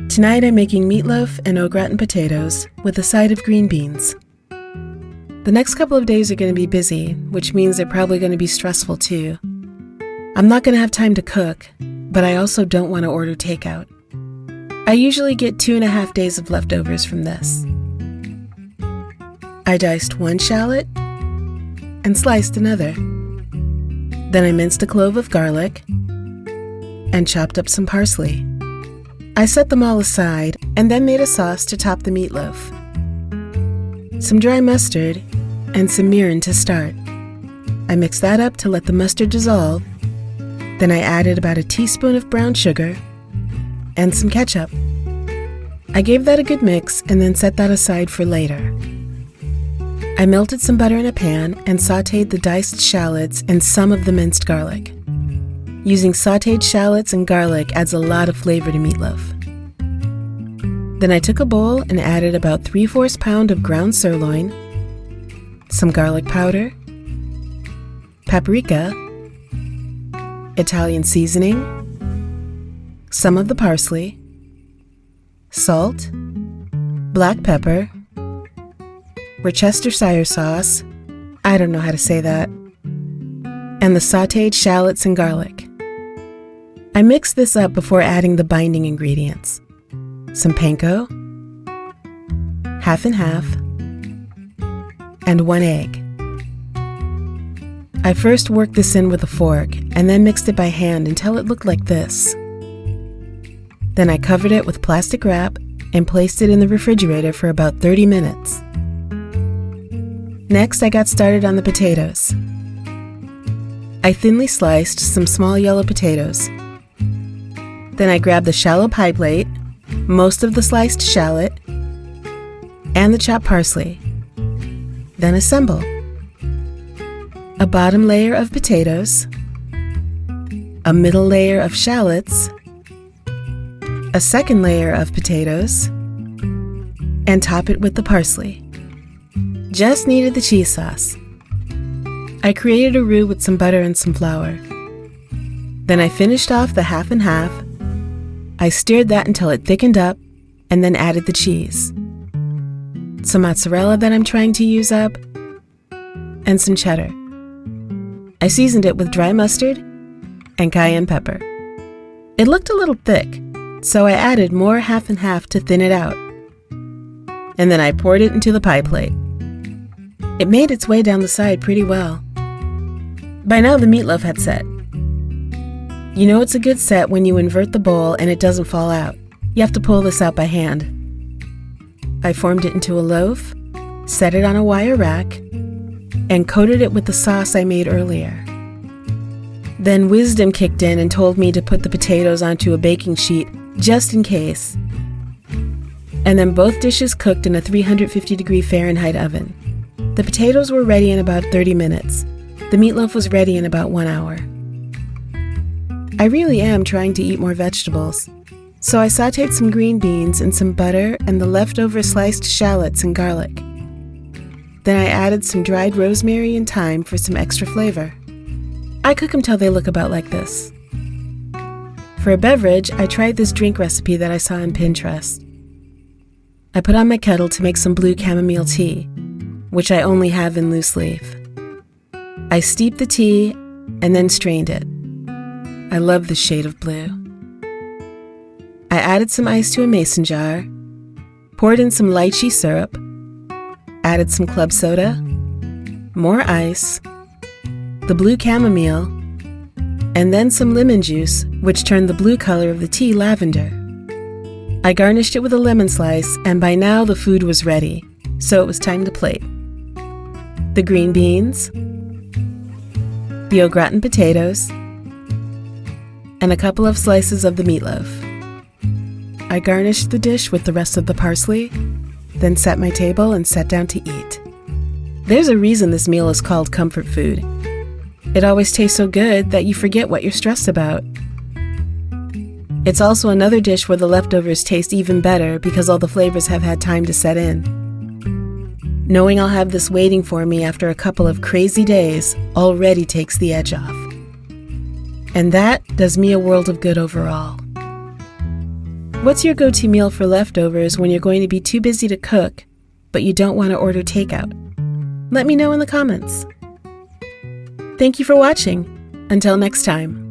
Tonight I'm making meatloaf and au gratin potatoes with a side of green beans. The next couple of days are going to be busy, which means they're probably going to be stressful too. I'm not going to have time to cook, but I also don't want to order takeout. I usually get 2.5 days of leftovers from this. I diced one shallot and sliced another. Then I minced a clove of garlic and chopped up some parsley. I set them all aside and then made a sauce to top the meatloaf. Some dry mustard and some mirin to start. I mixed that up to let the mustard dissolve. Then I added about a teaspoon of brown sugar and some ketchup. I gave that a good mix and then set that aside for later. I melted some butter in a pan and sautéed the diced shallots and some of the minced garlic. Using sautéed shallots and garlic adds a lot of flavor to meatloaf. Then I took a bowl and added about 3/4 pound of ground sirloin, some garlic powder, paprika, Italian seasoning, some of the parsley, salt, black pepper, Worcestershire sauce, I don't know how to say that, and the sautéed shallots and garlic. I mixed this up before adding the binding ingredients. Some panko, half and half, and 1 egg. I first worked this in with a fork and then mixed it by hand until it looked like this. Then I covered it with plastic wrap and placed it in the refrigerator for about 30 minutes. Next, I got started on the potatoes. I thinly sliced some small yellow potatoes. Then I grabbed the shallow pie plate, most of the sliced shallot, and the chopped parsley. Then assemble. A bottom layer of potatoes, a middle layer of shallots, a second layer of potatoes, and top it with the parsley. Just needed the cheese sauce. I created a roux with some butter and some flour. Then I finished off the half and half. I stirred that until it thickened up and then added the cheese. Some mozzarella that I'm trying to use up, and some cheddar. I seasoned it with dry mustard and cayenne pepper. It looked a little thick, so I added more half and half to thin it out. And then I poured it into the pie plate. It made its way down the side pretty well. By now the meatloaf had set. You know it's a good set when you invert the bowl and it doesn't fall out. You have to pull this out by hand. I formed it into a loaf, set it on a wire rack, and coated it with the sauce I made earlier. Then wisdom kicked in and told me to put the potatoes onto a baking sheet just in case. And then both dishes cooked in a 350-degree Fahrenheit oven. The potatoes were ready in about 30 minutes. The meatloaf was ready in about 1 hour. I really am trying to eat more vegetables, so I sautéed some green beans in some butter and the leftover sliced shallots and garlic. Then I added some dried rosemary and thyme for some extra flavor. I cook them till they look about like this. For a beverage, I tried this drink recipe that I saw on Pinterest. I put on my kettle to make some blue chamomile tea, which I only have in loose leaf. I steeped the tea and then strained it. I love the shade of blue. I added some ice to a mason jar, poured in some lychee syrup, added some club soda, more ice, the blue chamomile, and then some lemon juice, which turned the blue color of the tea lavender. I garnished it with a lemon slice, and by now the food was ready, so it was time to plate. The green beans, the au gratin potatoes, and a couple of slices of the meatloaf. I garnished the dish with the rest of the parsley, then set my table and sat down to eat. There's a reason this meal is called comfort food. It always tastes so good that you forget what you're stressed about. It's also another dish where the leftovers taste even better because all the flavors have had time to set in. Knowing I'll have this waiting for me after a couple of crazy days already takes the edge off. And that does me a world of good overall. What's your go-to meal for leftovers when you're going to be too busy to cook, but you don't want to order takeout? Let me know in the comments. Thank you for watching. Until next time.